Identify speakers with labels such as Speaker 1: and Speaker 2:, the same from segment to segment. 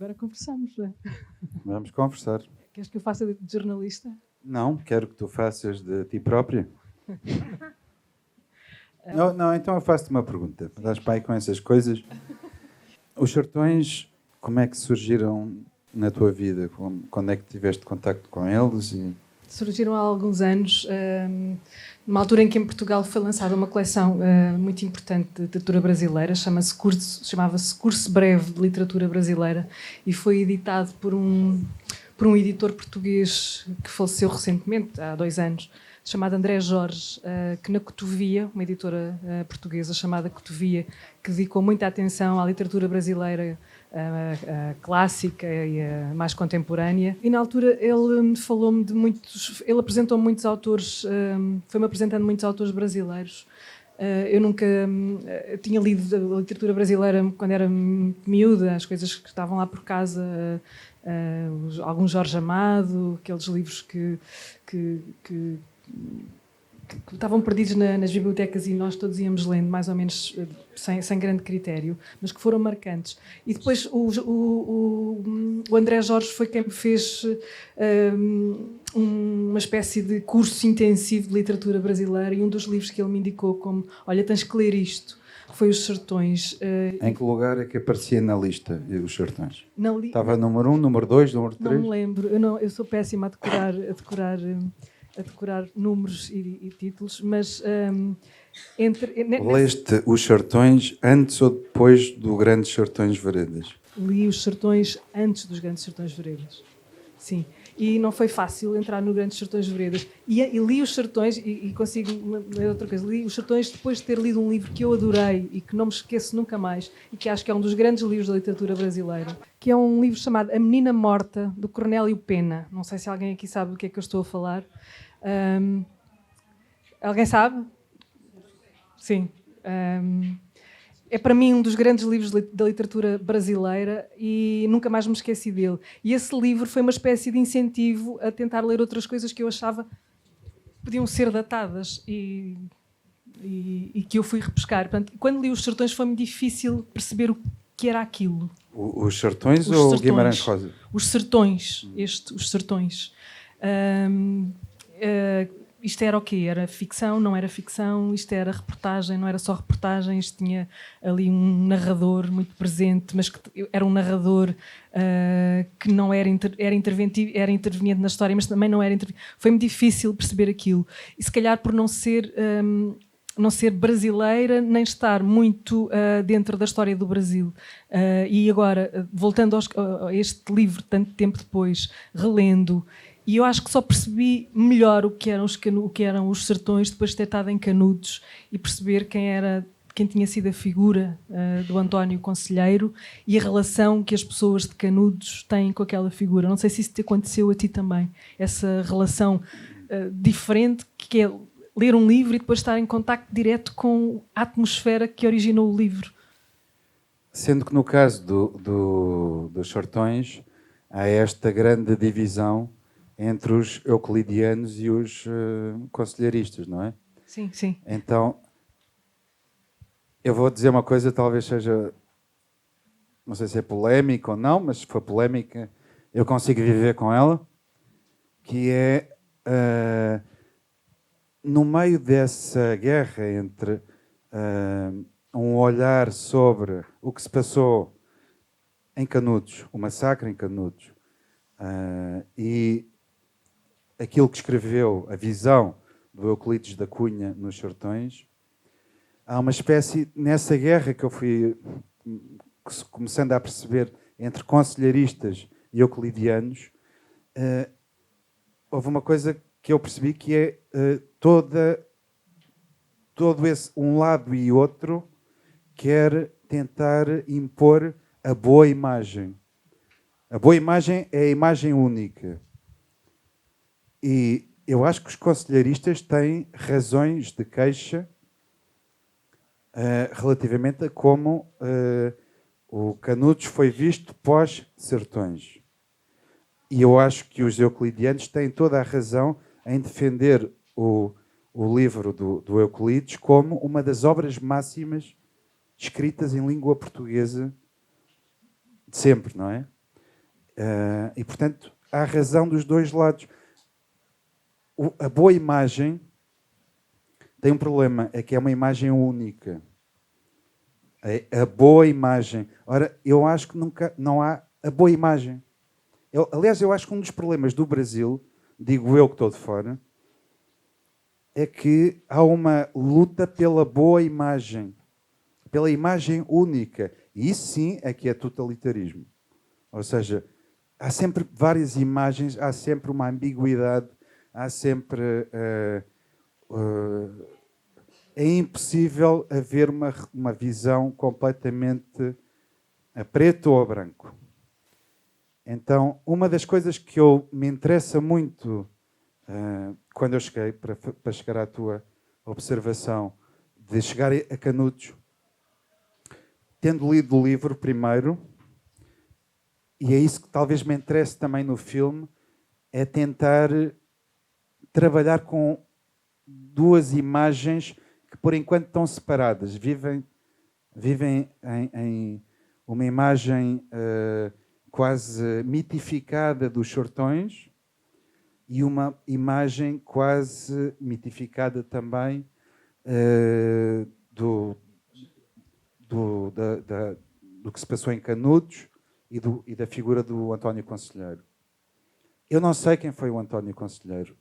Speaker 1: agora conversamos, não é?
Speaker 2: Vamos conversar.
Speaker 1: Queres que eu faça de jornalista?
Speaker 2: Não, quero que tu faças de ti própria. Não, então eu faço-te uma pergunta. Dás pai com essas coisas. Os sertões, como é que surgiram na tua vida? Quando é que tiveste contacto com eles?
Speaker 1: Surgiram há alguns anos, numa altura em que em Portugal foi lançada uma coleção muito importante de literatura brasileira, chamava-se Curso Breve de Literatura Brasileira, e foi editado por um editor português que faleceu recentemente, há 2 anos, chamado André Jorge, que na Cotovia, uma editora portuguesa chamada Cotovia, que dedicou muita atenção à literatura brasileira a clássica e a mais contemporânea. E na altura ele falou-me de muitos... Ele apresentou-me muitos autores, foi-me apresentando muitos autores brasileiros. Eu nunca tinha lido a literatura brasileira quando era miúda, as coisas que estavam lá por casa, algum Jorge Amado, aqueles livros que estavam perdidos nas bibliotecas e nós todos íamos lendo, mais ou menos sem grande critério, mas que foram marcantes. E depois o André Jorge foi quem me fez uma espécie de curso intensivo de literatura brasileira, e um dos livros que ele me indicou como, olha, tens que ler isto, foi Os Sertões.
Speaker 2: Em que lugar é que aparecia na lista Os Sertões? Estava número 1, número 2, número 3?
Speaker 1: Não me lembro, eu sou péssima a decorar números e títulos, mas
Speaker 2: leste Os Sertões antes ou depois do Grandes Sertões Veredas?
Speaker 1: Li Os Sertões antes dos Grandes Sertões Veredas, sim. E não foi fácil entrar no Grandes Sertões Veredas. E li Os Sertões, e consigo ler outra coisa, li Os Sertões depois de ter lido um livro que eu adorei e que não me esqueço nunca mais, e que acho que é um dos grandes livros da literatura brasileira, que é um livro chamado A Menina Morta, do Cornélio Pena. Não sei se alguém aqui sabe do que é que eu estou a falar. Alguém sabe? Sim. É para mim um dos grandes livros da literatura brasileira e nunca mais me esqueci dele. E esse livro foi uma espécie de incentivo a tentar ler outras coisas que eu achava que podiam ser datadas e que eu fui repescar. Portanto, quando li Os Sertões foi-me difícil perceber o que era aquilo.
Speaker 2: Os Sertões ou o Guimarães Rosa?
Speaker 1: Os Sertões. Os Sertões. Isto era o quê? Era ficção, não era ficção? Isto era reportagem, não era só reportagem? Isto tinha ali um narrador muito presente, mas que era um narrador que não era interventivo, era interveniente na história, mas também não era interveniente. Foi-me difícil perceber aquilo. E se calhar por não ser brasileira, nem estar muito dentro da história do Brasil. E agora, voltando a este livro, tanto tempo depois, relendo, e eu acho que só percebi melhor o que eram os sertões depois de ter estado em Canudos e perceber quem tinha sido a figura do António Conselheiro e a relação que as pessoas de Canudos têm com aquela figura. Não sei se isso te aconteceu a ti também, essa relação diferente, que é ler um livro e depois estar em contacto direto com a atmosfera que originou o livro.
Speaker 2: Sendo que no caso dos sertões há esta grande divisão entre os euclidianos e os conselheiristas, não é?
Speaker 1: Sim, sim.
Speaker 2: Então, eu vou dizer uma coisa, talvez seja, não sei se é polémica ou não, mas se for polémica, eu consigo viver com ela, que é, no meio dessa guerra entre um olhar sobre o que se passou em Canudos, o massacre em Canudos, e aquilo que escreveu, a visão do Euclides da Cunha nos Sertões, há uma espécie, nessa guerra que eu fui começando a perceber entre conselheiristas e euclidianos, houve uma coisa que eu percebi que é todo esse, um lado e outro, quer tentar impor a boa imagem. A boa imagem é a imagem única. E eu acho que os conselheiristas têm razões de queixa relativamente a como o Canudos foi visto pós-Sertões. E eu acho que os euclidianos têm toda a razão em defender o livro do Euclides como uma das obras máximas escritas em língua portuguesa de sempre, não é? E, portanto, há razão dos dois lados. A boa imagem tem um problema, é que é uma imagem única. A boa imagem. Ora, eu acho que nunca não há a boa imagem. Aliás, eu acho que um dos problemas do Brasil, digo eu que estou de fora, é que há uma luta pela boa imagem, pela imagem única. E isso sim é que é totalitarismo. Ou seja, há sempre várias imagens, há sempre uma ambiguidade, há sempre... é impossível haver uma visão completamente a preto ou a branco. Então, uma das coisas que me interessa muito quando eu cheguei, para chegar à tua observação, de chegar a Canudos, tendo lido o livro primeiro, e é isso que talvez me interesse também no filme, é tentar trabalhar com duas imagens que por enquanto estão separadas. Vivem em uma imagem quase mitificada dos Chortões e uma imagem quase mitificada também do que se passou em Canudos e da figura do António Conselheiro. Eu não sei quem foi o António Conselheiro.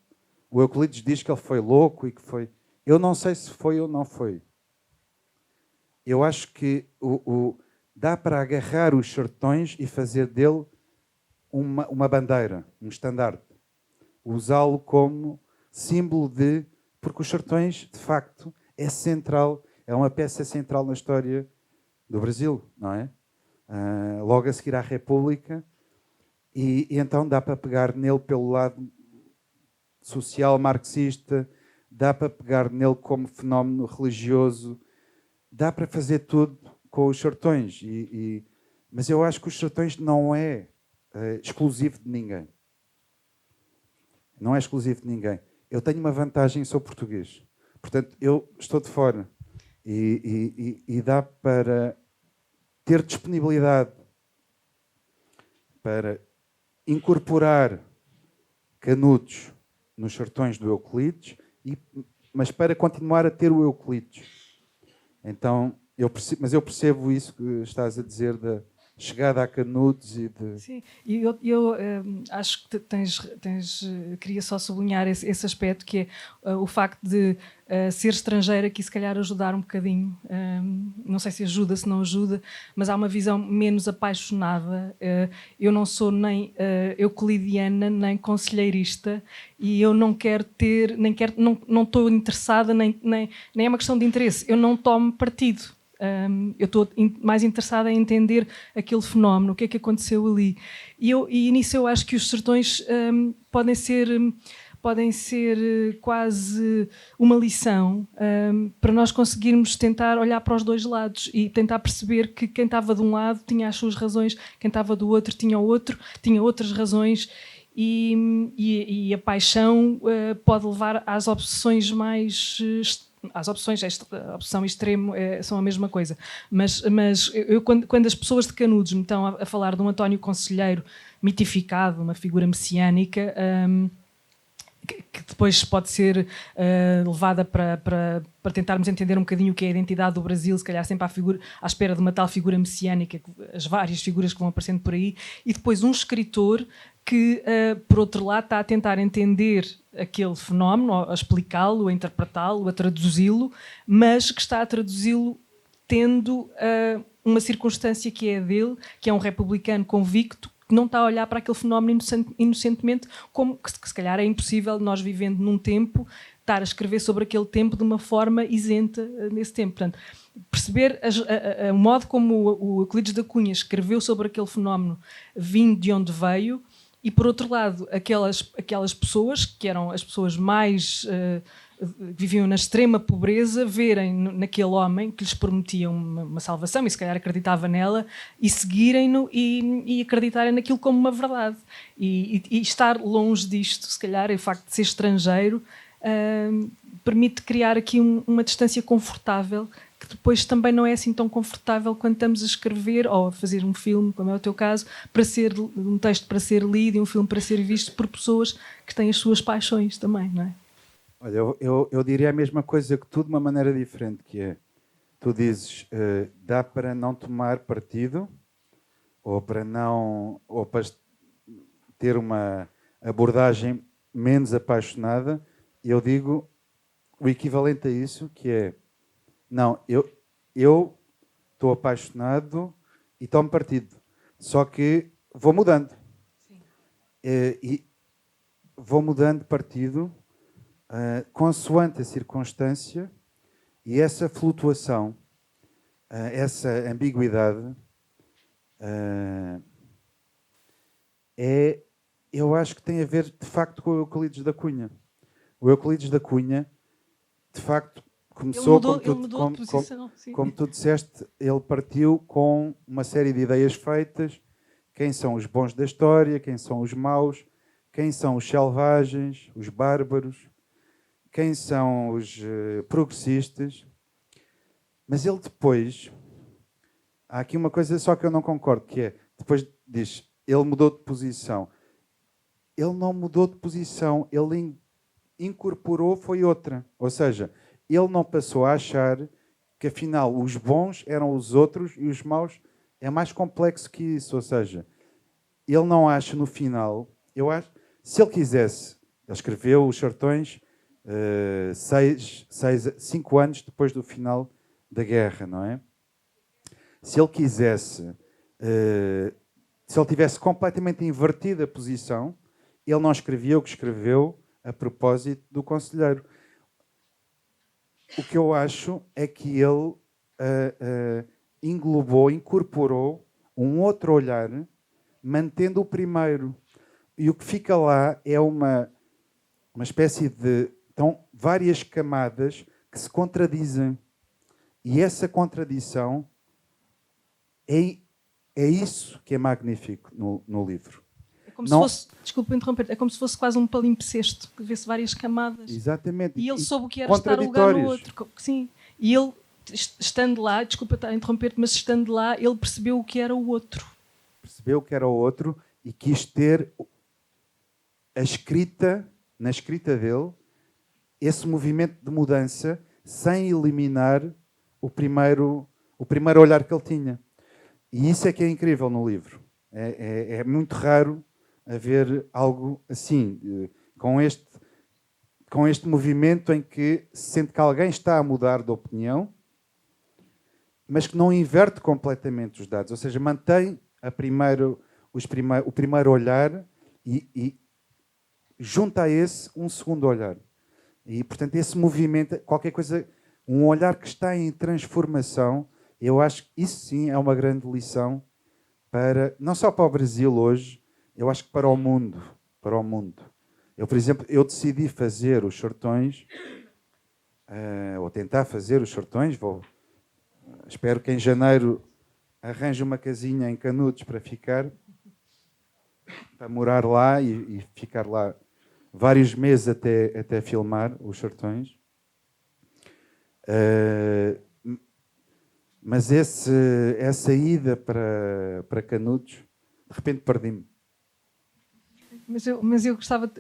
Speaker 2: O Euclides diz que ele foi louco e que foi... Eu não sei se foi ou não foi. Eu acho que dá para agarrar os Chortões e fazer dele uma bandeira, um estandarte. Usá-lo como símbolo de... Porque os Chortões, de facto, é central, é uma peça central na história do Brasil, não é? Logo a seguir à República, e então dá para pegar nele pelo lado social marxista, dá para pegar nele como fenómeno religioso, dá para fazer tudo com os Chortões. Mas eu acho que os Chortões não é exclusivo de ninguém. Não é exclusivo de ninguém. Eu tenho uma vantagem, sou português. Portanto, eu estou de fora. E dá para ter disponibilidade para incorporar Canudos nos Chortões do Euclides, mas para continuar a ter o Euclides. Então, mas eu percebo isso que estás a dizer da chegada a Canudos e de...
Speaker 1: Sim, e eu acho que queria só sublinhar esse aspecto, que é o facto de ser estrangeira, aqui se calhar ajudar um bocadinho, não sei se ajuda, se não ajuda, mas há uma visão menos apaixonada. Eu não sou nem euclidiana, nem conselheirista, e eu não quero ter, não estou interessada, nem é uma questão de interesse, eu não tomo partido. Eu estou mais interessada em entender aquele fenómeno, o que é que aconteceu ali. E nisso eu acho que os Sertões podem ser quase uma lição para nós conseguirmos tentar olhar para os dois lados e tentar perceber que quem estava de um lado tinha as suas razões, quem estava do outro tinha outras razões. E a paixão pode levar às obsessões mais... As opções, a opção extremo são a mesma coisa. Mas quando as pessoas de Canudos me estão a falar de um António Conselheiro mitificado, uma figura messiânica, que depois pode ser levada para tentarmos entender um bocadinho o que é a identidade do Brasil, se calhar sempre à espera de uma tal figura messiânica, as várias figuras que vão aparecendo por aí, e depois um escritor que, por outro lado, está a tentar entender aquele fenómeno, a explicá-lo, a interpretá-lo, a traduzi-lo, mas que está a traduzi-lo tendo uma circunstância que é a dele, que é um republicano convicto, que não está a olhar para aquele fenómeno inocentemente, como que se calhar é impossível nós, vivendo num tempo, estar a escrever sobre aquele tempo de uma forma isenta nesse tempo. Portanto, perceber o modo como o Euclides da Cunha escreveu sobre aquele fenómeno vindo de onde veio, e, por outro lado, aquelas pessoas, que eram as pessoas mais... viviam na extrema pobreza, verem naquele homem que lhes prometia uma salvação, e se calhar acreditava nela, e seguirem-no e acreditarem naquilo como uma verdade. E estar longe disto, se calhar, o facto de ser estrangeiro, permite criar aqui uma distância confortável que depois também não é assim tão confortável quando estamos a escrever ou a fazer um filme, como é o teu caso, para ser um texto para ser lido e um filme para ser visto por pessoas que têm as suas paixões também, não é?
Speaker 2: Olha, eu diria a mesma coisa que tu, de uma maneira diferente, que é, tu dizes, dá para não tomar partido, ou para ter uma abordagem menos apaixonada. Eu digo o equivalente a isso, que é, não, eu estou apaixonado e tomo partido, só que vou mudando.
Speaker 1: Sim.
Speaker 2: E vou mudando de partido consoante a circunstância, e essa flutuação, essa ambiguidade, eu acho que tem a ver, de facto, com o Euclides da Cunha. O Euclides da Cunha, de facto, começou, como tu disseste, ele partiu com uma série de ideias feitas. Quem são os bons da história, quem são os maus, quem são os selvagens, os bárbaros, quem são os progressistas. Mas ele depois, há aqui uma coisa só que eu não concordo, que é, depois diz, ele mudou de posição. Ele não mudou de posição, ele incorporou, foi outra. Ou seja, ele não passou a achar que afinal os bons eram os outros e os maus. É mais complexo que isso. Ou seja, ele não acha no final, eu acho, se ele quisesse, ele escreveu Os Sertões 5 anos depois do final da guerra, não é? Se ele quisesse, se ele tivesse completamente invertido a posição, ele não escrevia o que escreveu a propósito do conselheiro. O que eu acho é que ele englobou, incorporou um outro olhar, mantendo o primeiro. E o que fica lá é uma espécie de... Então, várias camadas que se contradizem. E essa contradição é isso que é magnífico no livro.
Speaker 1: É como se fosse, desculpa interromper, é como se fosse quase um palimpsesto, que vê-se várias camadas.
Speaker 2: Exatamente.
Speaker 1: E ele soube o que era estar um lugar no outro. Sim. E ele, estando lá, desculpa estar a interromper-te, mas estando lá, ele percebeu o que era o outro.
Speaker 2: Percebeu o que era o outro e quis ter a escrita, na escrita dele, esse movimento de mudança, sem eliminar o primeiro olhar que ele tinha. E isso é que é incrível no livro. É muito raro haver algo assim, com este movimento em que se sente que alguém está a mudar de opinião, mas que não inverte completamente os dados. Ou seja, mantém o primeiro olhar e junta a esse um segundo olhar. E, portanto, esse movimento, qualquer coisa, um olhar que está em transformação, eu acho que isso sim é uma grande lição não só para o Brasil hoje, eu acho que para o mundo. Eu, por exemplo, decidi fazer Os Sertões, ou tentar fazer Os Sertões, espero que em janeiro arranje uma casinha em Canudos para ficar, para morar lá e ficar lá vários meses até filmar Os Sertões. Mas essa ida para Canudos, de repente perdi-me.
Speaker 1: Mas eu gostava...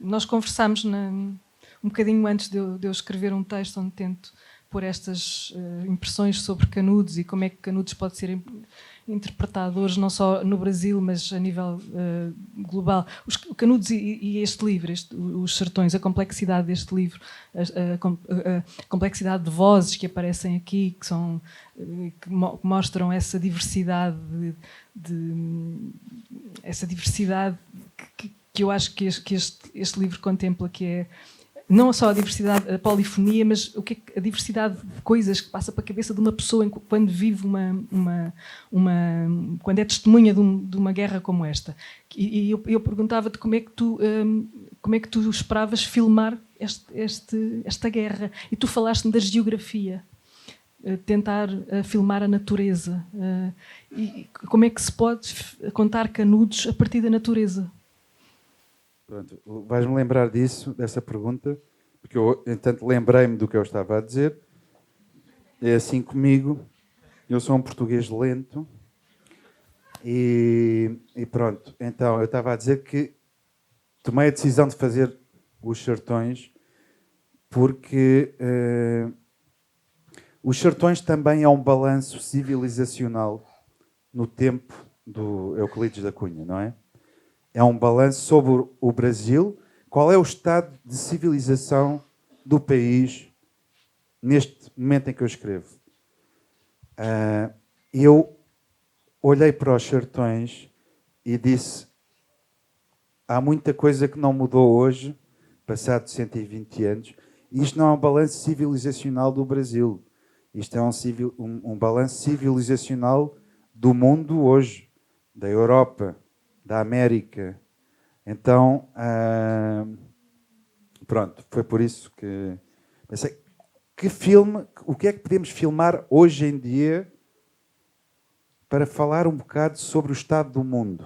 Speaker 1: Nós conversámos um bocadinho antes de eu escrever um texto onde tento pôr estas impressões sobre Canudos e como é que Canudos pode ser interpretado hoje, não só no Brasil, mas a nível global. Os Canudos e este livro, Os Sertões, a complexidade deste livro, a complexidade de vozes que aparecem aqui, que mostram essa diversidade essa diversidade que eu acho que este livro contempla, que é não só a diversidade, a polifonia, mas a diversidade de coisas que passa para a cabeça de uma pessoa quando vive quando é testemunha de uma guerra como esta. E eu perguntava-te como é que tu esperavas filmar esta guerra. E tu falaste-me da geografia, tentar filmar a natureza. E como é que se pode contar Canudos a partir da natureza?
Speaker 2: Pronto, vais-me lembrar dessa pergunta, porque eu, entanto, lembrei-me do que eu estava a dizer. é assim comigo. Eu sou um português lento. E pronto. Então, eu estava a dizer que tomei a decisão de fazer os Sertões porque os Sertões também é um balanço civilizacional no tempo do Euclides da Cunha, não é? É um balanço sobre o Brasil. Qual é o estado de civilização do país neste momento em que eu escrevo? Eu olhei para os Sertões e disse: há muita coisa que não mudou hoje, passado 120 anos. Isto não é um balanço civilizacional do Brasil. Isto é um balanço civilizacional do mundo hoje, da Europa, da América. Então, pronto, foi por isso que pensei, o que é que podemos filmar hoje em dia para falar um bocado sobre o estado do mundo,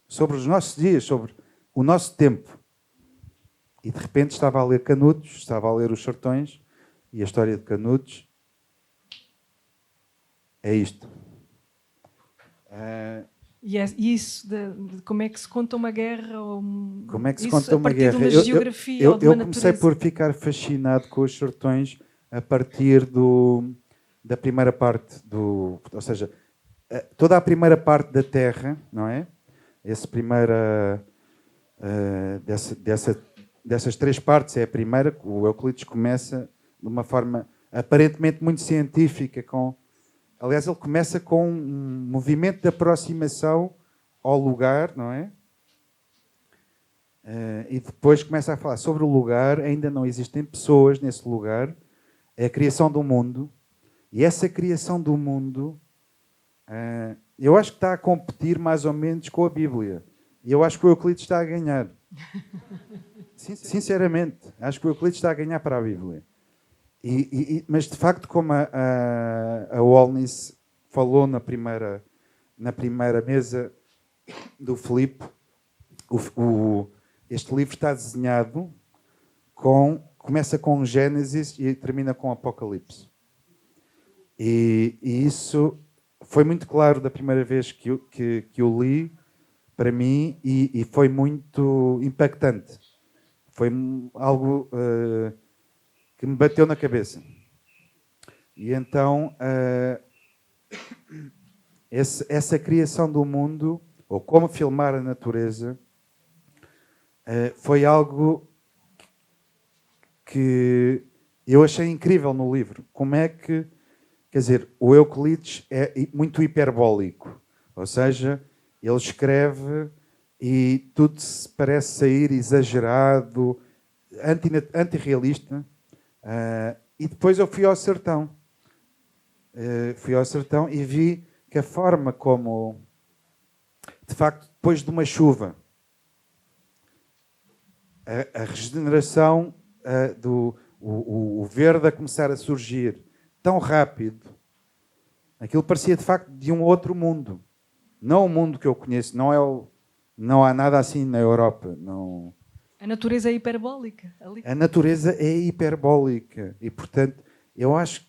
Speaker 2: sobre os nossos dias, sobre o nosso tempo. E de repente estava a ler Canudos, estava a ler Os Sertões, e a história de Canudos é isto.
Speaker 1: E isso de como é que se conta uma guerra? Ou
Speaker 2: Como é que se
Speaker 1: isso
Speaker 2: conta
Speaker 1: a
Speaker 2: uma
Speaker 1: partir
Speaker 2: guerra?
Speaker 1: de uma geografia ou de uma
Speaker 2: eu comecei
Speaker 1: natureza?
Speaker 2: por ficar fascinado com Os Sertões a partir da primeira parte ou seja, toda a primeira parte da Terra, não é? Essa primeira dessas três partes é a primeira. O Euclides começa de uma forma aparentemente muito científica. Aliás, ele começa com um movimento de aproximação ao lugar, não é? E depois começa a falar sobre o lugar. Ainda não existem pessoas nesse lugar. É a criação do mundo. E essa criação do mundo, eu acho que está a competir mais ou menos com a Bíblia. E eu acho que o Euclides está a ganhar. Sinceramente, acho que o Euclides está a ganhar para a Bíblia. Mas, de facto, como a Walnis falou na primeira mesa do Filipe, este livro está desenhado começa com Gênesis e termina com Apocalipse. E isso foi muito claro da primeira vez que eu li, para mim, e foi muito impactante. Foi algo que me bateu na cabeça. E então, essa criação do mundo, ou como filmar a natureza, foi algo que eu achei incrível no livro. Como é que, quer dizer, o Euclides é muito hiperbólico, ou seja, ele escreve e tudo se parece sair exagerado, antirrealista. E depois eu fui ao Sertão. E vi que a forma como, de facto, depois de uma chuva, a regeneração o verde a começar a surgir tão rápido, aquilo parecia de facto de um outro mundo. Não o mundo que eu conheço, não há nada assim na Europa. Não.
Speaker 1: A natureza é hiperbólica. Ali.
Speaker 2: A natureza é hiperbólica e, portanto, eu acho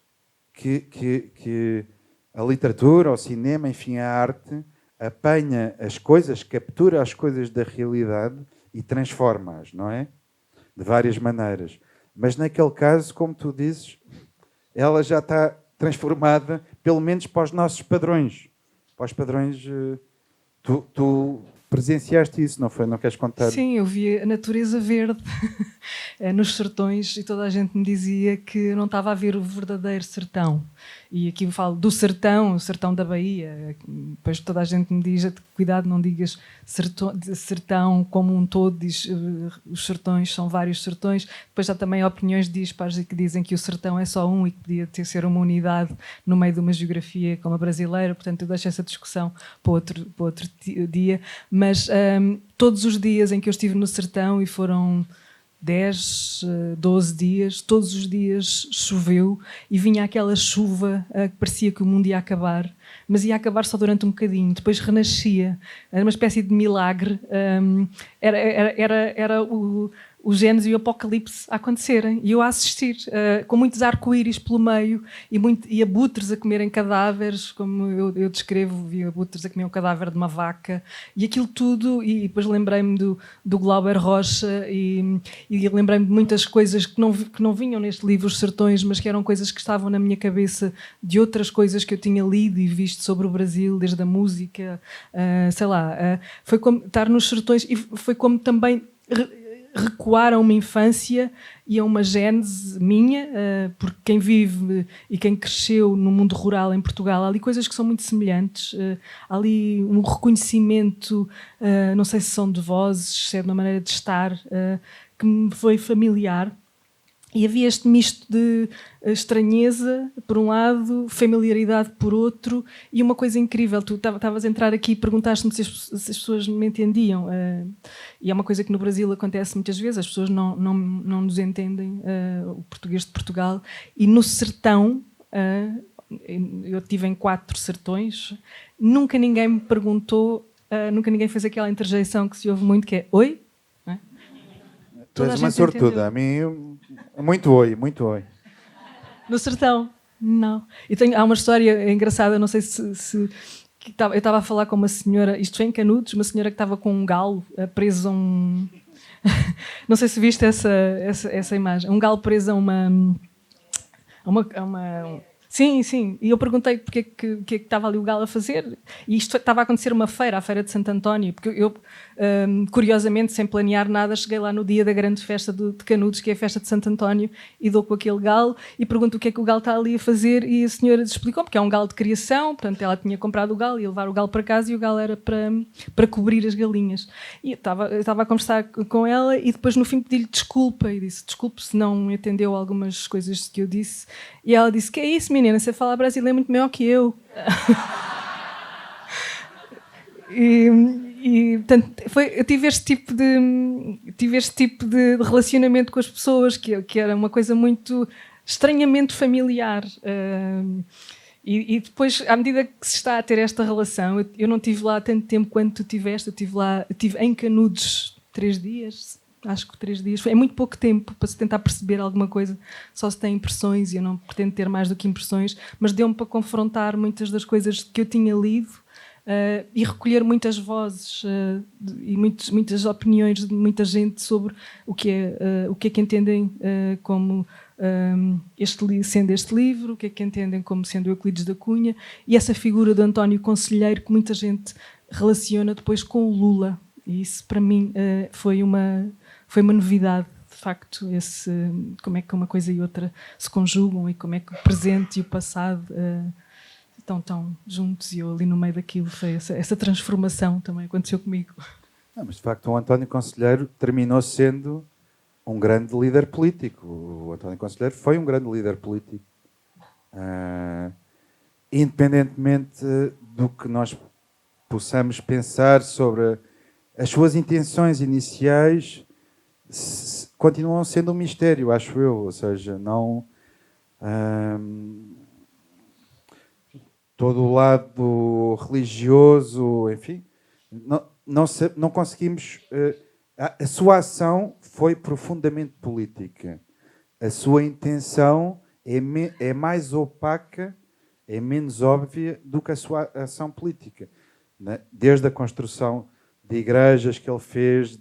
Speaker 2: que a literatura, o cinema, enfim, a arte, apanha as coisas, captura as coisas da realidade e transforma-as, não é? De várias maneiras. Mas naquele caso, como tu dizes, ela já está transformada, pelo menos para os nossos padrões. Para os padrões... Tu presenciaste isso, não foi? Não queres contar?
Speaker 1: Sim, eu vi a natureza verde nos sertões e toda a gente me dizia que não estava a ver o verdadeiro sertão. E aqui eu falo do sertão, o sertão da Bahia. Depois toda a gente me diz, cuidado, não digas sertão como um todo, diz os sertões, são vários sertões. Depois há também opiniões dispares que dizem que o sertão é só um e que podia ser uma unidade no meio de uma geografia como a brasileira. Portanto, eu deixo essa discussão para outro dia. Mas todos os dias em que eu estive no sertão, e foram 10, 12 dias, todos os dias choveu e vinha aquela chuva que parecia que o mundo ia acabar, mas ia acabar só durante um bocadinho, depois renascia. Era uma espécie de milagre. Era o Gênesis e o Apocalipse a acontecerem e eu a assistir, com muitos arco-íris pelo meio e abutres a comerem cadáveres, como eu descrevo, vi abutres a comer um cadáver de uma vaca e aquilo tudo, e depois lembrei-me do Glauber Rocha e lembrei-me de muitas coisas que não vinham neste livro Os Sertões, mas que eram coisas que estavam na minha cabeça de outras coisas que eu tinha lido e visto sobre o Brasil, desde a música, sei lá, foi como estar nos sertões e foi como também recuar a uma infância e a uma gênese minha, porque quem vive e quem cresceu no mundo rural em Portugal, há ali coisas que são muito semelhantes, há ali um reconhecimento, não sei se são de vozes, se é de uma maneira de estar, que me foi familiar. E havia este misto de estranheza, por um lado, familiaridade por outro, e uma coisa incrível. Tu estavas a entrar aqui e perguntaste-me se as pessoas me entendiam. E é uma coisa que no Brasil acontece muitas vezes, as pessoas não nos entendem, o português de Portugal. E no sertão, eu estive em 4 sertões, nunca ninguém me perguntou, nunca ninguém fez aquela interjeição que se ouve muito, que é "Oi?".
Speaker 2: Tu és uma sortuda, a mim, muito oi, muito oi.
Speaker 1: No sertão, não. E há uma história engraçada, não sei se eu estava a falar com uma senhora, isto foi em Canudos, uma senhora que estava com um galo preso a um... Não sei se viste essa imagem. Um galo preso a uma... Sim, sim. E eu perguntei porque que estava ali o galo a fazer. E isto estava a acontecer uma feira, a Feira de Santo António. Porque eu, curiosamente, sem planear nada, cheguei lá no dia da grande festa de Canudos, que é a festa de Santo António, e dou com aquele galo e pergunto o que é que o galo está ali a fazer. E a senhora explicou, porque é um galo de criação, portanto ela tinha comprado o galo, ia levar o galo para casa e o galo era para cobrir as galinhas. E eu estava a conversar com ela e depois no fim pedi-lhe desculpa e disse, desculpe se não entendeu algumas coisas que eu disse. E ela disse, que é isso, menina, você fala brasileiro muito melhor que eu. Portanto, eu tive este tipo de relacionamento com as pessoas que era uma coisa muito estranhamente familiar. E depois, à medida que se está a ter esta relação, eu não estive lá tanto tempo quanto tu tiveste, eu estive em Canudos 3 dias, acho que 3 dias. É muito pouco tempo para se tentar perceber alguma coisa, só se tem impressões e eu não pretendo ter mais do que impressões, mas deu-me para confrontar muitas das coisas que eu tinha lido e recolher muitas vozes e muitas opiniões de muita gente sobre o que é que entendem como sendo este livro, o que é que entendem como sendo Euclides da Cunha e essa figura de António Conselheiro que muita gente relaciona depois com o Lula. E isso para mim foi uma novidade, de facto, como é que uma coisa e outra se conjugam e como é que o presente e o passado estão juntos, e eu ali no meio daquilo, foi essa transformação também aconteceu comigo.
Speaker 2: Não, mas de facto o António Conselheiro terminou sendo um grande líder político. O António Conselheiro foi um grande líder político. Independentemente do que nós possamos pensar sobre as suas intenções iniciais, continuam sendo um mistério, acho eu. Ou seja, não... todo o lado religioso, enfim, não conseguimos... a sua ação foi profundamente política. A sua intenção é mais opaca, é menos óbvia do que a sua ação política. Né? Desde a construção de igrejas que ele fez,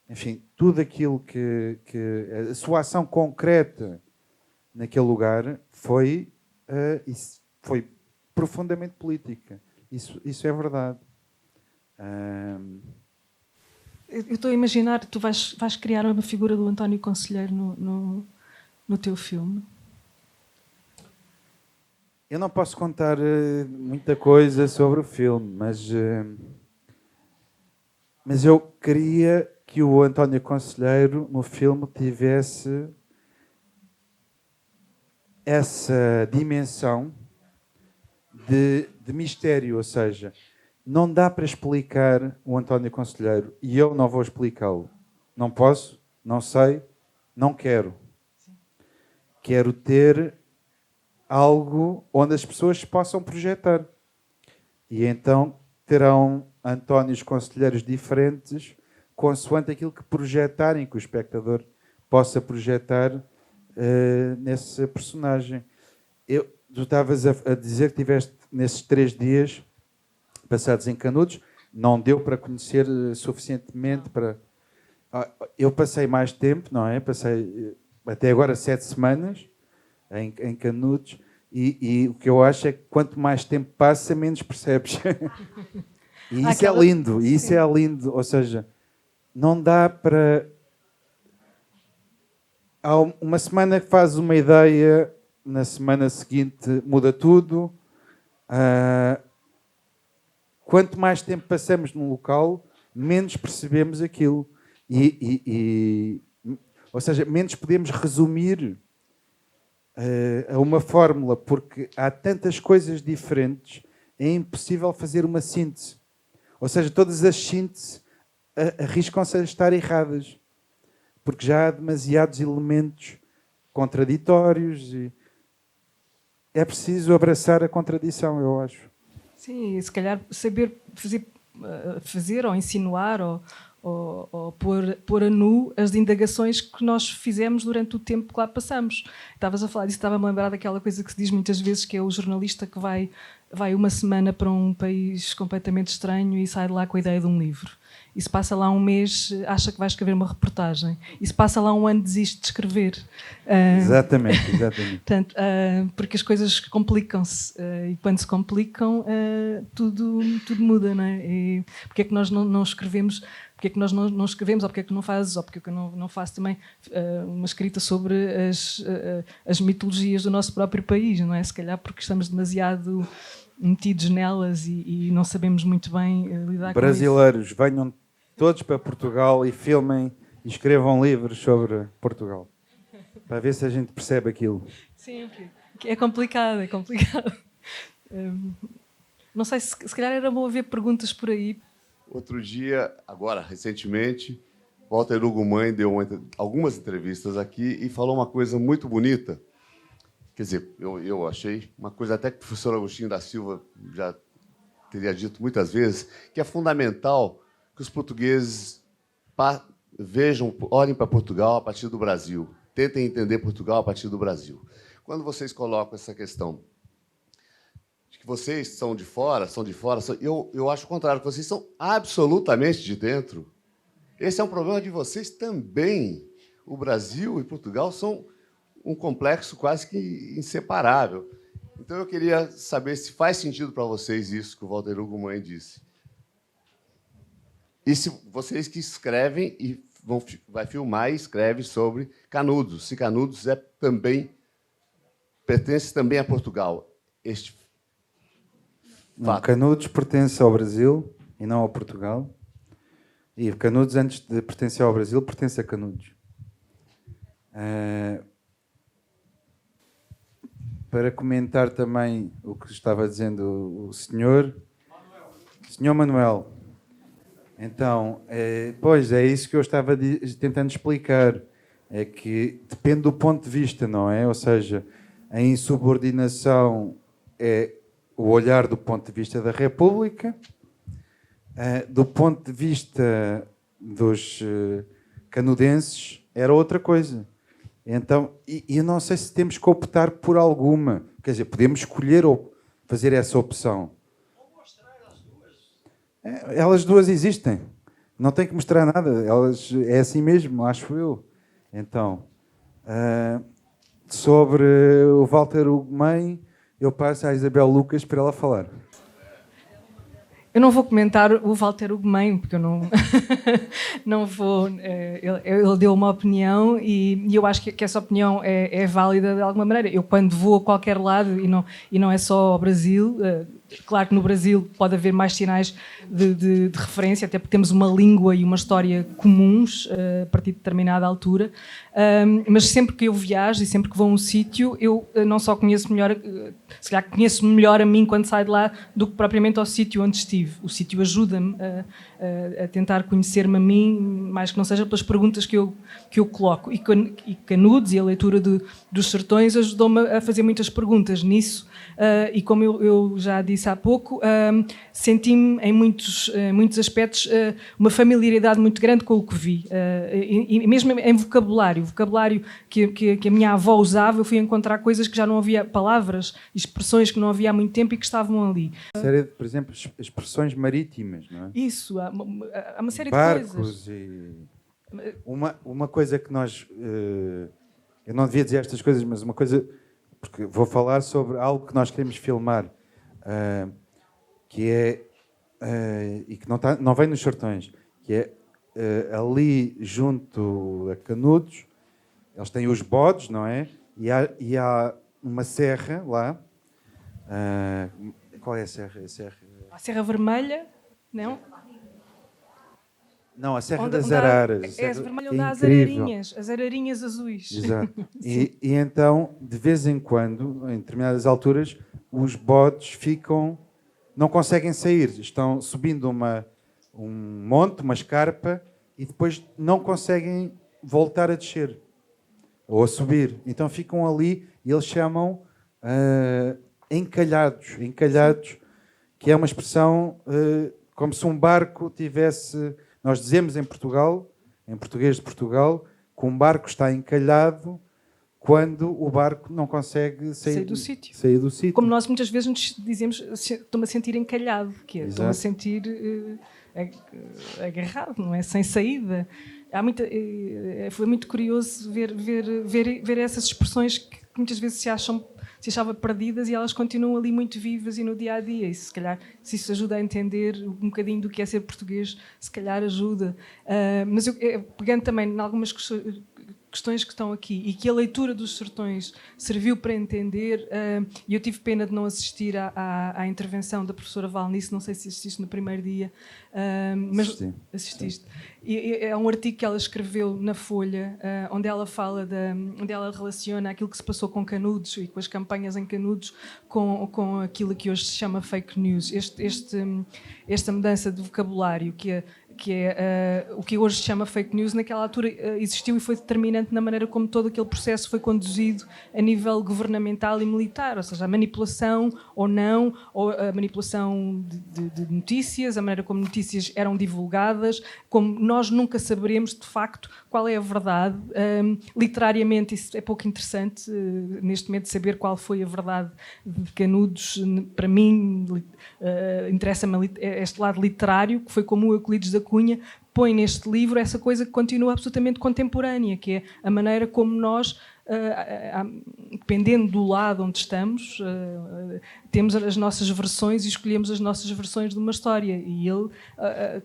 Speaker 2: enfim, tudo aquilo que a sua ação concreta naquele lugar foi profundamente política. Isso é verdade.
Speaker 1: Eu estou a imaginar que tu vais criar uma figura do António Conselheiro no teu filme.
Speaker 2: Eu não posso contar muita coisa sobre o filme, mas eu queria que o António Conselheiro no filme tivesse essa dimensão de mistério, ou seja, não dá para explicar o António Conselheiro e eu não vou explicá-lo. Não posso, não sei, não quero. Sim. Quero ter algo onde as pessoas se possam projetar. E então terão Antónios Conselheiros diferentes consoante aquilo que projetarem, que o espectador possa projetar nesse personagem. Tu estavas a dizer que tiveste nesses 3 dias passados em Canudos, não deu para conhecer suficientemente para... Eu passei mais tempo, não é? Passei até agora 7 semanas em Canudos e o que eu acho é que quanto mais tempo passa, menos percebes. E isso é lindo, e isso é lindo. Ou seja, não dá para... Há uma semana que fazes uma ideia, na semana seguinte muda tudo. Quanto mais tempo passamos num local, menos percebemos aquilo. Ou seja, menos podemos resumir a uma fórmula, porque há tantas coisas diferentes, é impossível fazer uma síntese. Ou seja, todas as sínteses arriscam-se a estar erradas, porque já há demasiados elementos contraditórios e é preciso abraçar a contradição, eu acho.
Speaker 1: Sim, e se calhar saber fazer ou insinuar ou pôr a nu as indagações que nós fizemos durante o tempo que lá passamos. Estavas a falar disso, estava-me a lembrar daquela coisa que se diz muitas vezes, que é o jornalista que vai uma semana para um país completamente estranho e sai de lá com a ideia de um livro. E se passa lá um mês, acha que vai escrever uma reportagem. E se passa lá um ano, desiste de escrever.
Speaker 2: Exatamente.
Speaker 1: Portanto, porque as coisas complicam-se. E quando se complicam, tudo muda, não é? E porque é que nós não escrevemos... Porque é que nós não escrevemos, ou porque é que não fazes, ou porque é que eu não faço também uma escrita sobre as mitologias do nosso próprio país, não é? Se calhar porque estamos demasiado metidos nelas e não sabemos muito bem lidar com isso.
Speaker 2: Brasileiros, venham todos para Portugal e filmem e escrevam livros sobre Portugal, para ver se a gente percebe aquilo.
Speaker 1: Sempre. É complicado. Não sei, se calhar era bom haver perguntas por aí.
Speaker 3: Outro dia, agora, recentemente, Walter Hugo Mãe deu algumas entrevistas aqui e falou uma coisa muito bonita. Quer dizer, eu achei uma coisa até que o professor Agostinho da Silva já teria dito muitas vezes, que é fundamental que os portugueses olhem para Portugal a partir do Brasil, tentem entender Portugal a partir do Brasil. Quando vocês colocam essa questão de que vocês são de fora, eu acho o contrário, que vocês são absolutamente de dentro. Esse é um problema de vocês também. O Brasil e Portugal são um complexo quase que inseparável. Então, eu queria saber se faz sentido para vocês isso que o Walter Hugo Mãe disse. E se vocês que escrevem e vai filmar e escreve sobre Canudos, se Canudos pertence também a Portugal.
Speaker 2: Não, Canudos pertence ao Brasil e não a Portugal. E Canudos, antes de pertencer ao Brasil, pertence a Canudos. Para comentar também o que estava dizendo o senhor Manuel. Então, pois, é isso que eu estava tentando explicar. É que depende do ponto de vista, não é? Ou seja, a insubordinação é o olhar do ponto de vista da República, do ponto de vista dos canudenses, era outra coisa. Então, e eu não sei se temos que optar por alguma. Quer dizer, podemos escolher ou fazer essa opção.
Speaker 4: Ou mostrar as duas.
Speaker 2: Elas duas existem. Não tem que mostrar nada. É assim mesmo, acho eu. Então, sobre o Walter Hugo Mãe, eu passo à Isabel Lucas para ela falar.
Speaker 1: Eu não vou comentar o Walter Hugo Mãe, porque eu não vou... Ele deu uma opinião e eu acho que essa opinião é válida de alguma maneira. Eu, quando vou a qualquer lado, e não é só ao Brasil, claro que no Brasil pode haver mais sinais de referência, até porque temos uma língua e uma história comuns a partir de determinada altura, mas sempre que eu viajo e sempre que vou a um sítio, eu não só conheço melhor, se calhar conheço melhor a mim quando saio de lá do que propriamente ao sítio onde estive. tive. O sítio ajuda-me a tentar conhecer-me a mim, mais que não seja pelas perguntas que eu coloco. E Canudos e a leitura dos Sertões ajudou-me a fazer muitas perguntas nisso. E como eu já disse há pouco, senti-me em muitos aspectos uma familiaridade muito grande com o que vi. E mesmo em vocabulário que a minha avó usava, eu fui encontrar coisas que já não havia, palavras, expressões que não havia há muito tempo e que estavam ali.
Speaker 2: Série de, por exemplo, expressões marítimas, não é?
Speaker 1: Isso, há uma série de
Speaker 2: Barcos
Speaker 1: coisas.
Speaker 2: E uma coisa que nós... eu não devia dizer estas coisas, mas uma coisa... Porque vou falar sobre algo que nós queremos filmar, que é... e que não vem nos Sertões, que é ali junto a Canudos, eles têm os bodes, não é? E há uma serra lá. Qual é a serra?
Speaker 1: A Serra Vermelha, não?
Speaker 2: Não, a Serra
Speaker 1: Onde
Speaker 2: das Araras.
Speaker 1: É a Vermelha
Speaker 2: é
Speaker 1: onde há
Speaker 2: incrível.
Speaker 1: as ararinhas azuis.
Speaker 2: Exato. E então, de vez em quando, em determinadas alturas, os bodes não conseguem sair. Estão subindo um monte, uma escarpa, e depois não conseguem voltar a descer. Ou a subir. Então ficam ali e eles chamam encalhados. Encalhados, que é uma expressão como se um barco tivesse... Nós dizemos em Portugal, em português de Portugal, que um barco está encalhado quando o barco não consegue sair do sítio.
Speaker 1: Como nós muitas vezes nos dizemos, estou-me a sentir encalhado, que é, estou-me a sentir agarrado, não é? Sem saída. Foi muito curioso ver essas expressões que muitas vezes se achava perdidas e elas continuam ali muito vivas e no dia-a-dia. E se calhar, se isso ajuda a entender um bocadinho do que é ser português, se calhar ajuda. Mas pegando também em algumas questões que estão aqui e que a leitura dos Sertões serviu para entender, e eu tive pena de não assistir à intervenção da professora Valnice, não sei se assististe no primeiro dia, mas assististe. E é um artigo que ela escreveu na Folha, onde ela fala onde ela relaciona aquilo que se passou com Canudos e com as campanhas em Canudos com aquilo que hoje se chama fake news. Esta mudança de vocabulário que é o que hoje se chama fake news, naquela altura existiu e foi determinante na maneira como todo aquele processo foi conduzido a nível governamental e militar, ou seja, a manipulação ou não, ou a manipulação de notícias, a maneira como notícias eram divulgadas, como nós nunca saberemos de facto qual é a verdade. Literariamente isso é pouco interessante, neste momento de saber qual foi a verdade de Canudos. Para mim interessa-me este lado literário, que foi como o Euclides da Cunha põe neste livro essa coisa que continua absolutamente contemporânea, que é a maneira como nós, dependendo do lado onde estamos, temos as nossas versões e escolhemos as nossas versões de uma história. E ele,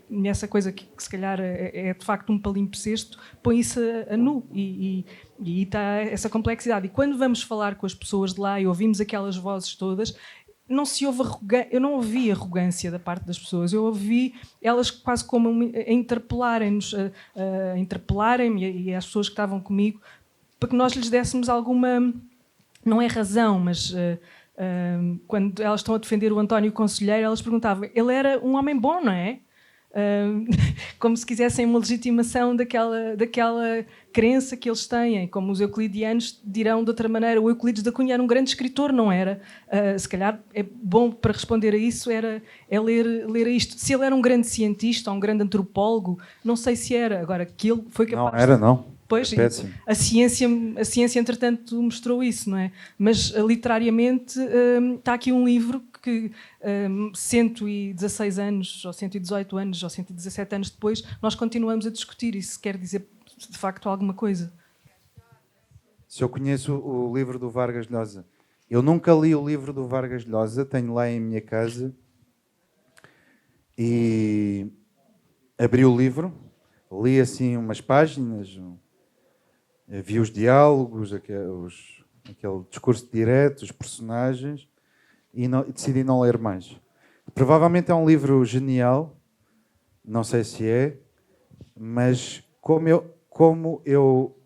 Speaker 1: nessa coisa que se calhar é de facto um palimpsesto, põe isso a nu. E está essa complexidade. E quando vamos falar com as pessoas de lá e ouvimos aquelas vozes todas, eu não ouvi arrogância da parte das pessoas, eu ouvi elas quase como a interpelarem-nos, a interpelarem-me e as pessoas que estavam comigo, para que nós lhes dessemos alguma, não é razão, mas quando elas estão a defender o António Conselheiro, elas perguntavam, ele era um homem bom, não é? Como se quisessem uma legitimação daquela crença que eles têm, como os euclidianos dirão de outra maneira. O Euclides da Cunha era um grande escritor, não era? Se calhar é bom para responder a isso é ler isto. Se ele era um grande cientista ou um grande antropólogo, não sei se era. Agora, que ele foi capaz...
Speaker 2: Não, era não.
Speaker 1: Pois, a ciência, entretanto, mostrou isso, não é? Mas, literariamente, está aqui um livro que 116 anos, ou 118 anos, ou 117 anos depois, nós continuamos a discutir. Isso quer dizer, de facto, alguma coisa.
Speaker 2: Se eu conheço o livro do Vargas Llosa, eu nunca li o livro do Vargas Llosa, tenho lá em minha casa, e abri o livro, li assim umas páginas, vi os diálogos, aquele discurso direto, os personagens, e decidi não ler mais. Provavelmente é um livro genial, não sei se é, mas como eu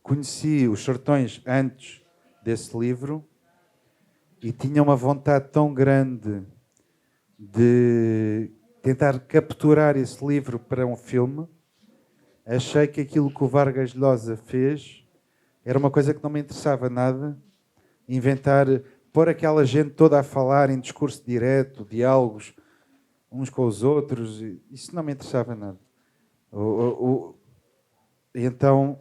Speaker 2: conheci os Sertões antes desse livro e tinha uma vontade tão grande de tentar capturar esse livro para um filme, achei que aquilo que o Vargas Llosa fez era uma coisa que não me interessava nada. Inventar, pôr aquela gente toda a falar em discurso direto, diálogos uns com os outros, isso não me interessava nada. Então,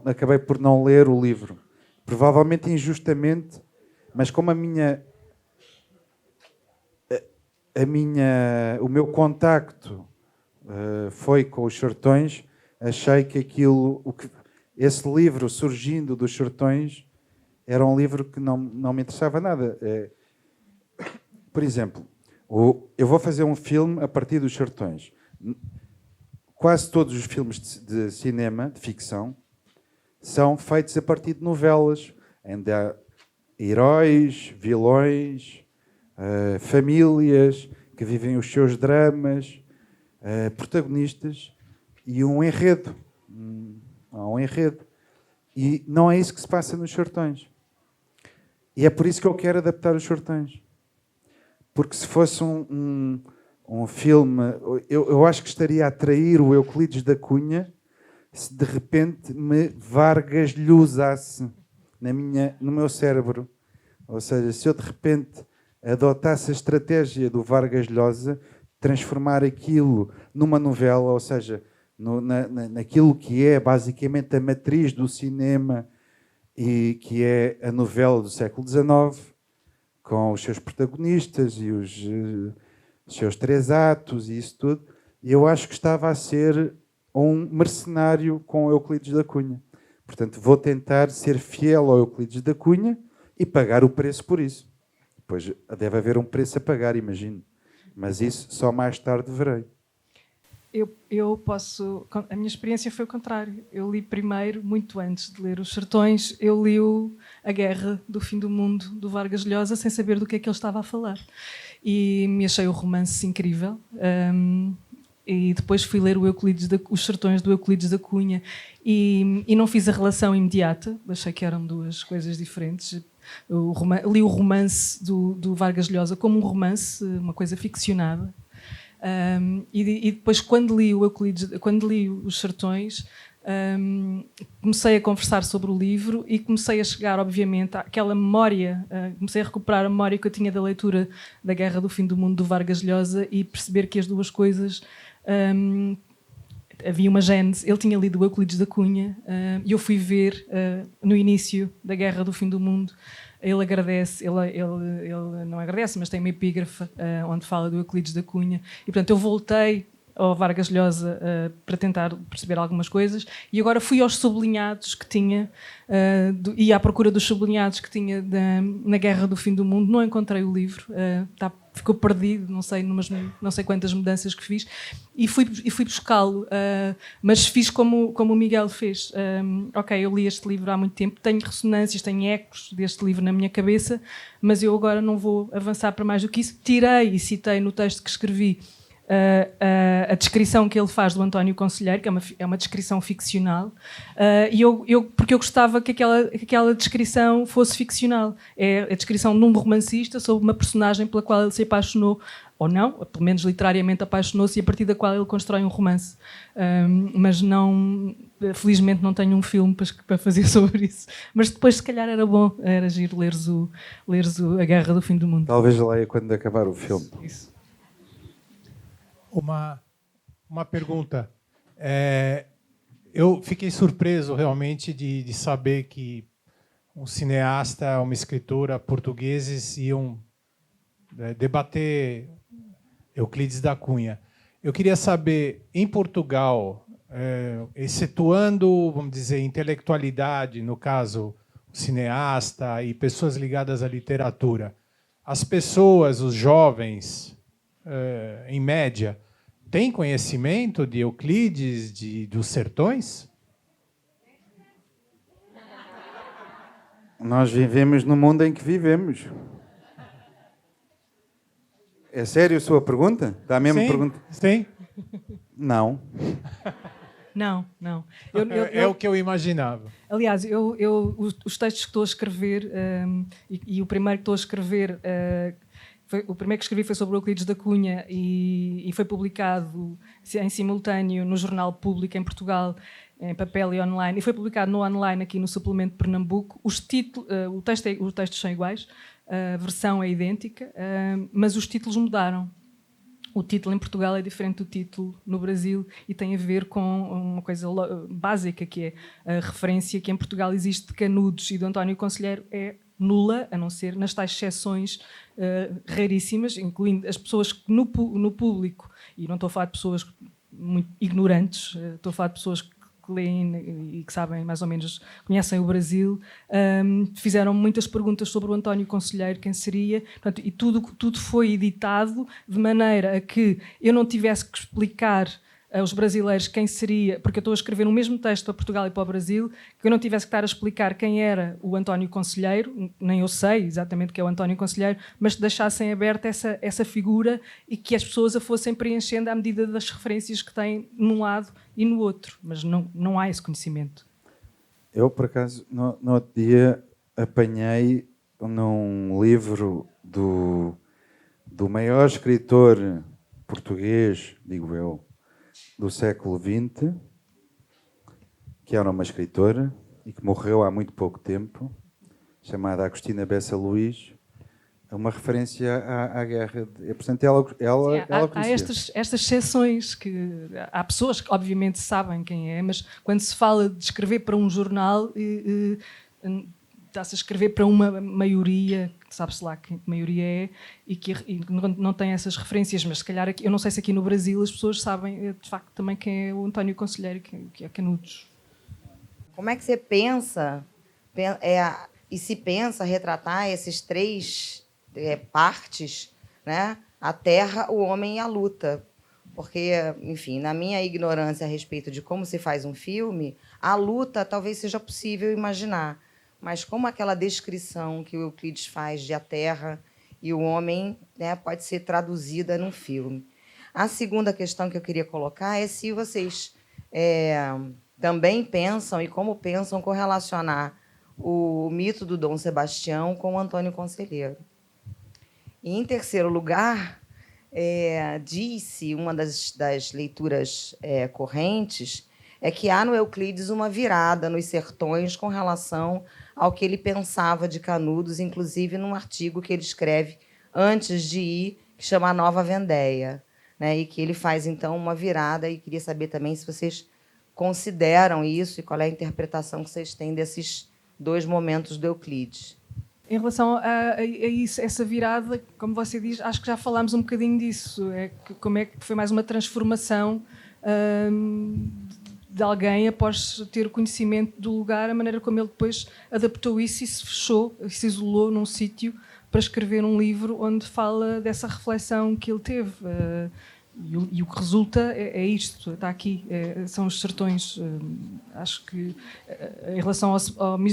Speaker 2: acabei por não ler o livro. Provavelmente injustamente, mas como o meu contacto foi com os sertões, achei que esse livro surgindo dos sertões era um livro que não me interessava nada. Por exemplo, eu vou fazer um filme a partir dos sertões. Quase todos os filmes de cinema, de ficção, são feitos a partir de novelas, onde há heróis, vilões, famílias que vivem os seus dramas, protagonistas e um enredo. Há um enredo. E não é isso que se passa nos sertões. E é por isso que eu quero adaptar os sertões. Porque se fosse um filme, eu acho que estaria a atrair o Euclides da Cunha se de repente me Vargas Llosasse no meu cérebro. Ou seja, se eu de repente adotasse a estratégia do Vargas Llosa, transformar aquilo numa novela, ou seja, naquilo que é basicamente a matriz do cinema e que é a novela do século XIX, com os seus protagonistas e os seus 3 atos e isso tudo, eu acho que estava a ser um mercenário com o Euclides da Cunha. Portanto, vou tentar ser fiel ao Euclides da Cunha e pagar o preço por isso. Depois deve haver um preço a pagar, imagino. Mas isso só mais tarde verei.
Speaker 1: Eu posso... A minha experiência foi o contrário. Eu li primeiro, muito antes de ler Os Sertões, eu li A Guerra do Fim do Mundo, do Vargas Llosa, sem saber do que é que ele estava a falar. E me achei o romance incrível. E depois fui ler Os Sertões do Euclides da Cunha e não fiz a relação imediata. Achei que eram 2 coisas diferentes. Li o romance do Vargas Llosa como um romance, uma coisa ficcionada. E depois, quando li Os Sertões, comecei a conversar sobre o livro e comecei a chegar, obviamente, àquela memória, comecei a recuperar a memória que eu tinha da leitura da Guerra do Fim do Mundo do Vargas Llosa e perceber que as 2 coisas... havia uma gênese. Ele tinha lido o Euclides da Cunha e eu fui ver no início da Guerra do Fim do Mundo. Ele agradece, ele não agradece, mas tem uma epígrafe onde fala do Euclides da Cunha. E, portanto, eu voltei ao Vargas Llosa para tentar perceber algumas coisas e agora fui aos sublinhados que tinha e à procura dos sublinhados que tinha na Guerra do Fim do Mundo. Não encontrei o livro, ficou perdido, não sei quantas mudanças que fiz e fui buscá-lo, mas fiz como o Miguel fez. Ok, eu li este livro há muito tempo, tenho ressonâncias, tenho ecos deste livro na minha cabeça, mas eu agora não vou avançar para mais do que isso. Tirei e citei no texto que escrevi a descrição que ele faz do António Conselheiro, que é uma descrição ficcional, porque eu gostava que aquela descrição fosse ficcional. É a descrição de um romancista sobre uma personagem pela qual ele se apaixonou, ou não, pelo menos literariamente apaixonou-se, e a partir da qual ele constrói um romance. Mas não, felizmente não tenho um filme para fazer sobre isso. Mas depois, se calhar, era giro leres A Guerra do Fim do Mundo.
Speaker 2: Talvez leia quando acabar o filme.
Speaker 1: Isso.
Speaker 5: Uma pergunta. Eu fiquei surpreso realmente de saber que um cineasta, uma escritora portugueses iam debater Euclides da Cunha. Eu queria saber, em Portugal, excetuando, vamos dizer, intelectualidade, no caso, o cineasta e pessoas ligadas à literatura, as pessoas, os jovens, em média, têm conhecimento de Euclides, dos sertões?
Speaker 2: Nós vivemos no mundo em que vivemos. É sério a sua pergunta? Está mesmo
Speaker 5: Sim,
Speaker 2: pergunta?
Speaker 5: sim.
Speaker 2: Não.
Speaker 1: Não.
Speaker 5: É o que eu imaginava.
Speaker 1: Aliás, os textos que estou a escrever, e o primeiro que estou a escrever, o primeiro que escrevi foi sobre o Euclides da Cunha e foi publicado em simultâneo no Jornal Público em Portugal, em papel e online, e foi publicado no online aqui no Suplemento de Pernambuco. Os textos são iguais, a versão é idêntica, mas os títulos mudaram. O título em Portugal é diferente do título no Brasil e tem a ver com uma coisa básica, que é a referência que em Portugal existe de Canudos e do António Conselheiro é nula, a não ser nas tais exceções raríssimas, incluindo as pessoas que no público, e não estou a falar de pessoas muito ignorantes, estou a falar de pessoas que leem e que sabem mais ou menos, conhecem o Brasil, fizeram muitas perguntas sobre o António Conselheiro, quem seria, portanto, e tudo foi editado de maneira a que eu não tivesse que explicar aos brasileiros quem seria, porque eu estou a escrever o mesmo texto para Portugal e para o Brasil, que eu não tivesse que estar a explicar quem era o António Conselheiro, nem eu sei exatamente quem é o António Conselheiro, mas que deixassem aberta essa figura e que as pessoas a fossem preenchendo à medida das referências que têm num lado e no outro, mas não há esse conhecimento.
Speaker 2: Eu, por acaso, no outro dia apanhei num livro do maior escritor português, digo eu, do século XX, que era uma escritora e que morreu há muito pouco tempo, chamada Agostina Bessa Luís, uma referência à guerra. Portanto, ela
Speaker 1: há estas exceções que há pessoas que obviamente sabem quem é, mas quando se fala de escrever para um jornal, está-se a escrever para uma maioria, sabe-se lá que maioria é, e que não tem essas referências, mas se calhar aqui, eu não sei se aqui no Brasil as pessoas sabem de facto também quem é o António Conselheiro, que é Canudos.
Speaker 6: Como é que você pensa e se pensa retratar esses três partes, né? A terra, o homem e a luta? Porque, enfim, na minha ignorância a respeito de como se faz um filme, a luta talvez seja possível imaginar, mas como aquela descrição que o Euclides faz de a terra e o homem, né, pode ser traduzida num filme. A segunda questão que eu queria colocar é se vocês também pensam e como pensam correlacionar o mito do Dom Sebastião com o Antônio Conselheiro. E, em terceiro lugar, diz-se, uma das leituras correntes, é que há no Euclides uma virada nos sertões com relação ao que ele pensava de Canudos, inclusive num artigo que ele escreve antes de ir, que chama A Nova Vendéia, né? E que ele faz, então, uma virada, e queria saber também se vocês consideram isso e qual é a interpretação que vocês têm desses dois momentos do Euclides.
Speaker 1: Em relação a isso, essa virada, como você diz, acho que já falámos um bocadinho disso. Como é que foi mais uma transformação de alguém após ter o conhecimento do lugar, a maneira como ele depois adaptou isso e se fechou, se isolou num sítio para escrever um livro onde fala dessa reflexão que ele teve. E o que resulta é isto, está aqui, são os sertões. Acho que, em relação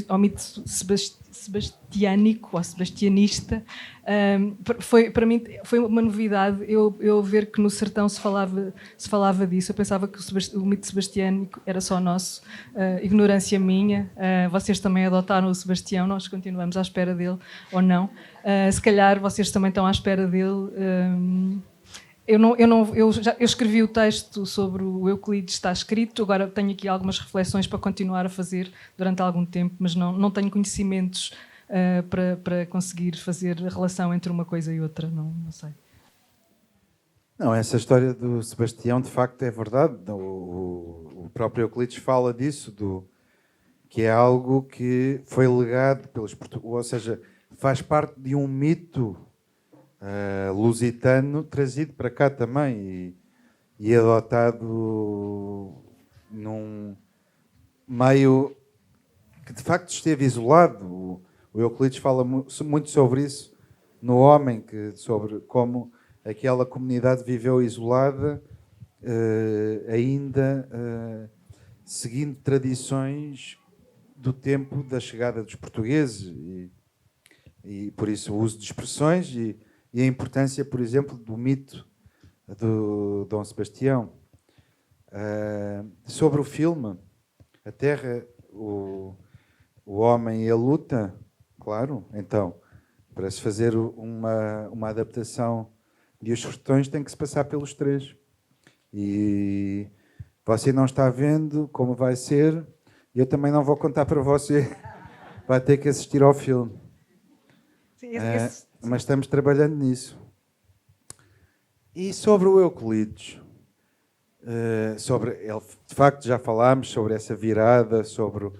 Speaker 1: ao mito sebastiânico, ou sebastianista, para mim foi uma novidade eu ver que no sertão se falava disso. Eu pensava que o mito sebastiânico era só nosso, ignorância minha. Vocês também adotaram o Sebastião, nós continuamos à espera dele, ou não. Se calhar vocês também estão à espera dele. Eu escrevi o texto sobre o Euclides, está escrito, agora tenho aqui algumas reflexões para continuar a fazer durante algum tempo, mas não tenho conhecimentos para conseguir fazer a relação entre uma coisa e outra, não sei.
Speaker 2: Não, essa história do Sebastião, de facto, é verdade. O próprio Euclides fala disso, que é algo que foi legado pelos portugueses, ou seja, faz parte de um mito lusitano trazido para cá também e adotado num meio que de facto esteve isolado. O Euclides fala muito sobre isso no Homem, sobre como aquela comunidade viveu isolada, ainda seguindo tradições do tempo da chegada dos portugueses e por isso o uso de expressões e a importância, por exemplo, do mito do Dom Sebastião. Sobre o filme, a Terra, o Homem e a Luta, claro, então, Para se fazer uma adaptação de Os Sertões tem que se passar pelos três. E você não está vendo como vai ser, e eu também não vou contar para você. Vai ter que assistir ao filme.
Speaker 1: Sim,
Speaker 2: Mas estamos trabalhando nisso. E sobre o Euclides, de facto já falámos sobre essa virada, sobre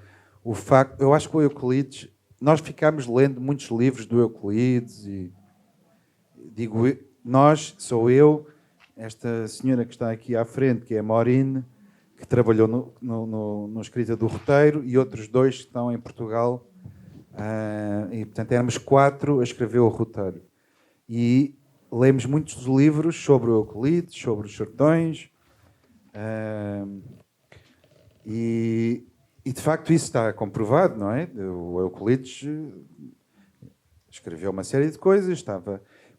Speaker 2: o facto. Eu acho que o Euclides, nós ficámos lendo muitos livros do Euclides e digo nós, sou eu, esta senhora que está aqui à frente, que é a Maurine, que trabalhou no escrita do roteiro, e outros dois que estão em Portugal. E portanto éramos 4 a escrever o roteiro. E lemos muitos livros sobre o Euclides, sobre os sertões, e de facto isso está comprovado, não é? O Euclides escreveu uma série de coisas,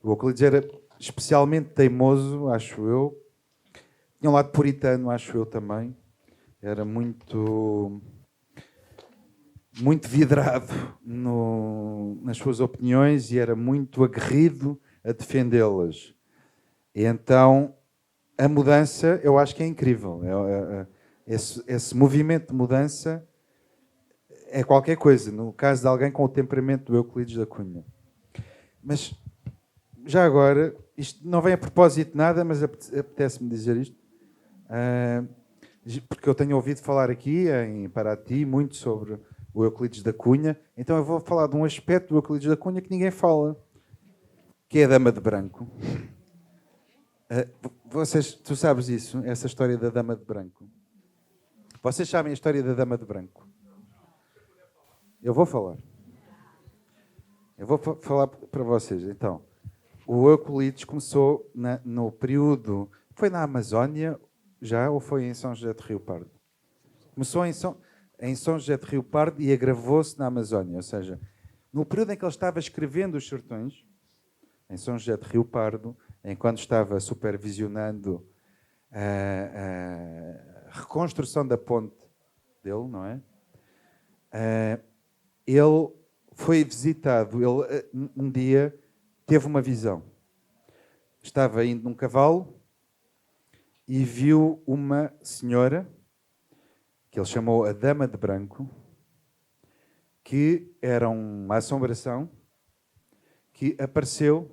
Speaker 2: o Euclides era especialmente teimoso, acho eu, tinha um lado puritano, acho eu também, era muito vidrado nas suas opiniões e era muito aguerrido a defendê-las. E então, a mudança, eu acho que é incrível. Esse movimento de mudança é qualquer coisa, no caso de alguém com o temperamento do Euclides da Cunha. Mas, já agora, isto não vem a propósito de nada, mas apetece-me dizer isto, porque eu tenho ouvido falar aqui, em Paraty, muito sobre o Euclides da Cunha, então eu vou falar de um aspecto do Euclides da Cunha que ninguém fala, que é a Dama de Branco. Tu sabes isso, essa história da Dama de Branco? Vocês sabem a história da Dama de Branco? Eu vou falar. Eu vou falar para vocês. Então, o Euclides começou no período... Foi na Amazónia já ou foi em São José de Rio Pardo? Começou em São José de Rio Pardo e agravou-se na Amazónia. Ou seja, no período em que ele estava escrevendo Os Sertões, em São José de Rio Pardo, enquanto estava supervisionando a reconstrução da ponte dele, não é? Ele foi visitado, ele um dia teve uma visão. Estava indo num cavalo e viu uma senhora, que ele chamou a Dama de Branco, que era uma assombração, que apareceu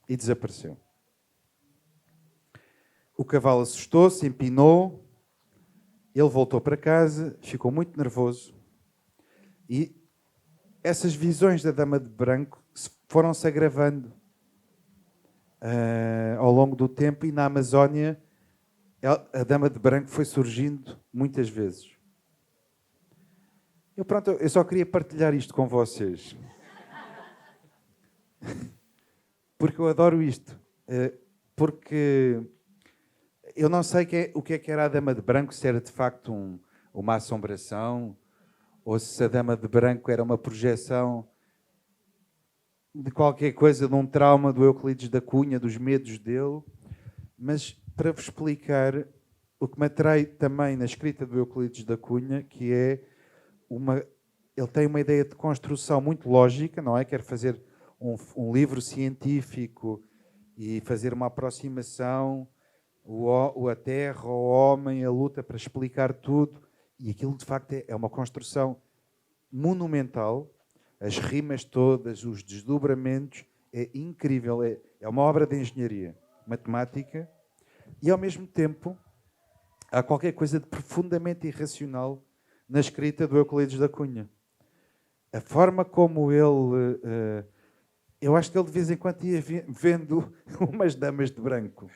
Speaker 2: e desapareceu. O cavalo assustou-se, empinou, ele voltou para casa, ficou muito nervoso e essas visões da Dama de Branco foram-se agravando ao longo do tempo, e na Amazónia a Dama de Branco foi surgindo muitas vezes. Eu só queria partilhar isto com vocês. Porque eu adoro isto. Porque eu não sei o que era a Dama de Branco, se era de facto uma assombração, ou se a Dama de Branco era uma projeção de qualquer coisa, de um trauma do Euclides da Cunha, dos medos dele. Mas para vos explicar o que me atrai também na escrita do Euclides da Cunha, que é ele tem uma ideia de construção muito lógica, não é? Quer fazer um livro científico e fazer uma aproximação, a Terra, o homem, a luta para explicar tudo, e aquilo de facto é uma construção monumental, as rimas todas, os desdobramentos, é incrível, é uma obra de engenharia matemática, e ao mesmo tempo há qualquer coisa de profundamente irracional na escrita do Euclides da Cunha. A forma como ele... eu acho que ele de vez em quando ia vendo umas damas de branco.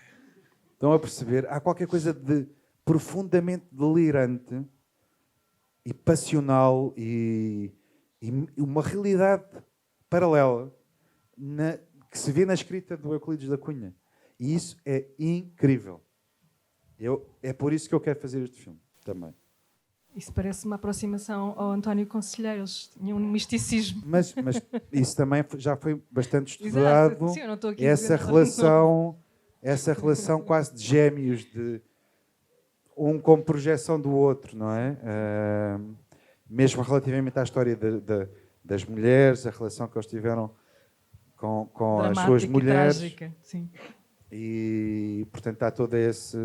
Speaker 2: Estão a perceber? Há qualquer coisa de profundamente delirante e passional e uma realidade paralela que se vê na escrita do Euclides da Cunha. E isso é incrível. É por isso que eu quero fazer este filme também.
Speaker 1: Isso parece uma aproximação ao António Conselheiro. Eles tinham um misticismo.
Speaker 2: Mas isso também já foi bastante estudado.
Speaker 1: Exato. Sim, eu não estou aqui
Speaker 2: essa relação quase de gêmeos, de um como projeção do outro, não é? Mesmo relativamente à história das mulheres, a relação que eles tiveram com as
Speaker 1: Dramática
Speaker 2: suas
Speaker 1: e
Speaker 2: mulheres.
Speaker 1: trágica, sim.
Speaker 2: E, portanto, há todo esse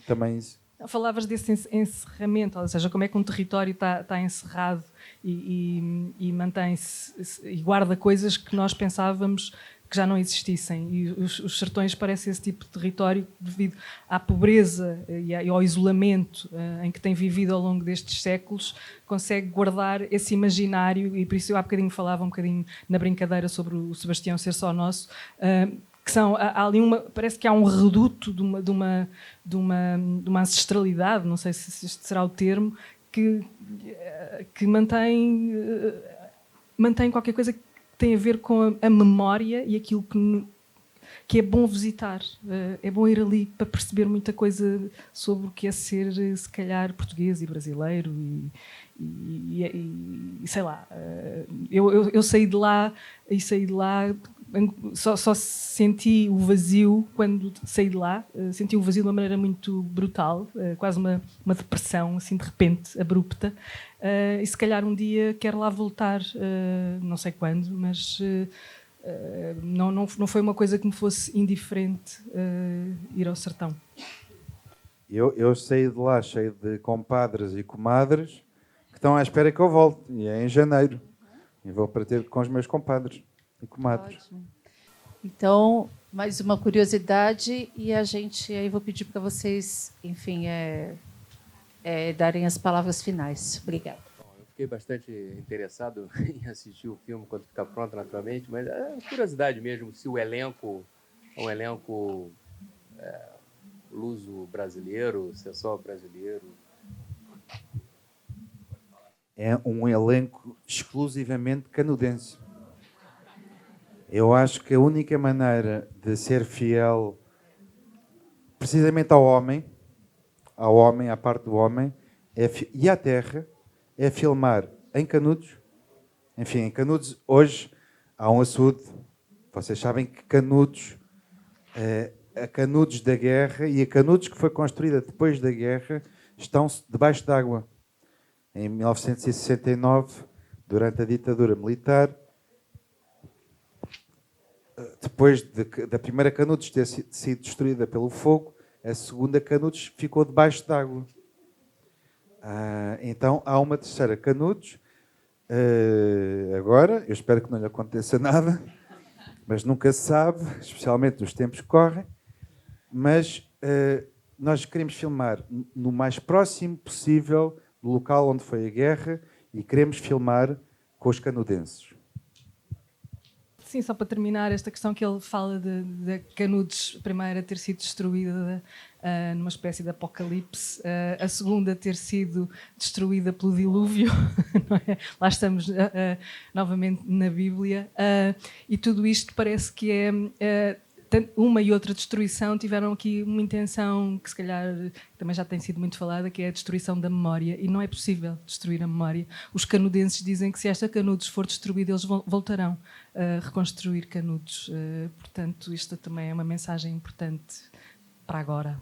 Speaker 2: também.
Speaker 1: Falavas desse encerramento, ou seja, como é que um território está encerrado e mantém-se e guarda coisas que nós pensávamos que já não existissem. E os sertões parecem esse tipo de território devido à pobreza e ao isolamento em que tem vivido ao longo destes séculos, consegue guardar esse imaginário, e por isso eu há bocadinho falava um bocadinho na brincadeira sobre o Sebastião ser só nosso, que há ali parece que há um reduto de uma ancestralidade, não sei se este será o termo, que mantém qualquer coisa que tem a ver com a memória e aquilo que é bom visitar. É bom ir ali para perceber muita coisa sobre o que é ser, se calhar, português e brasileiro e sei lá. Eu saí de lá só senti o vazio quando saí de lá. Senti o vazio de uma maneira muito brutal, quase uma depressão, assim, de repente, abrupta. E se calhar um dia quero lá voltar, não sei quando, mas não foi uma coisa que me fosse indiferente ir ao sertão.
Speaker 2: Eu saí de lá cheio de compadres e comadres que estão à espera que eu volte, e é em janeiro. E vou para ter com os meus compadres e comadres.
Speaker 7: Ótimo. Então, mais uma curiosidade, e aí vou pedir para vocês, enfim, darem as palavras finais. Obrigada.
Speaker 8: Eu fiquei bastante interessado em assistir o filme quando ficar pronto, naturalmente, mas é curiosidade mesmo, se o elenco é um elenco luso-brasileiro, se é só brasileiro.
Speaker 2: É um elenco exclusivamente canadense. Eu acho que a única maneira de ser fiel precisamente ao homem, à parte do homem, e à terra, é filmar em Canudos. Enfim, em Canudos, hoje, há um açude. Vocês sabem que Canudos, a Canudos da guerra e a Canudos que foi construída depois da guerra, estão debaixo d'água. Em 1969, durante a ditadura militar, depois da primeira Canudos ter sido destruída pelo fogo, a segunda Canudos ficou debaixo d'água. Então há uma terceira Canudos. Agora, eu espero que não lhe aconteça nada, mas nunca se sabe, especialmente nos tempos que correm. Mas nós queremos filmar no mais próximo possível do local onde foi a guerra e queremos filmar com os canudenses.
Speaker 1: Sim, só para terminar, esta questão que ele fala de Canudos, a primeira ter sido destruída numa espécie de apocalipse, a segunda ter sido destruída pelo dilúvio, não é? Lá estamos novamente na Bíblia, e tudo isto parece que uma e outra destruição tiveram aqui uma intenção que se calhar também já tem sido muito falada, que é a destruição da memória, e não é possível destruir a memória. Os canudenses dizem que se esta Canudos for destruída, eles voltarão a reconstruir Canudos. Portanto, isto também é uma mensagem importante para agora.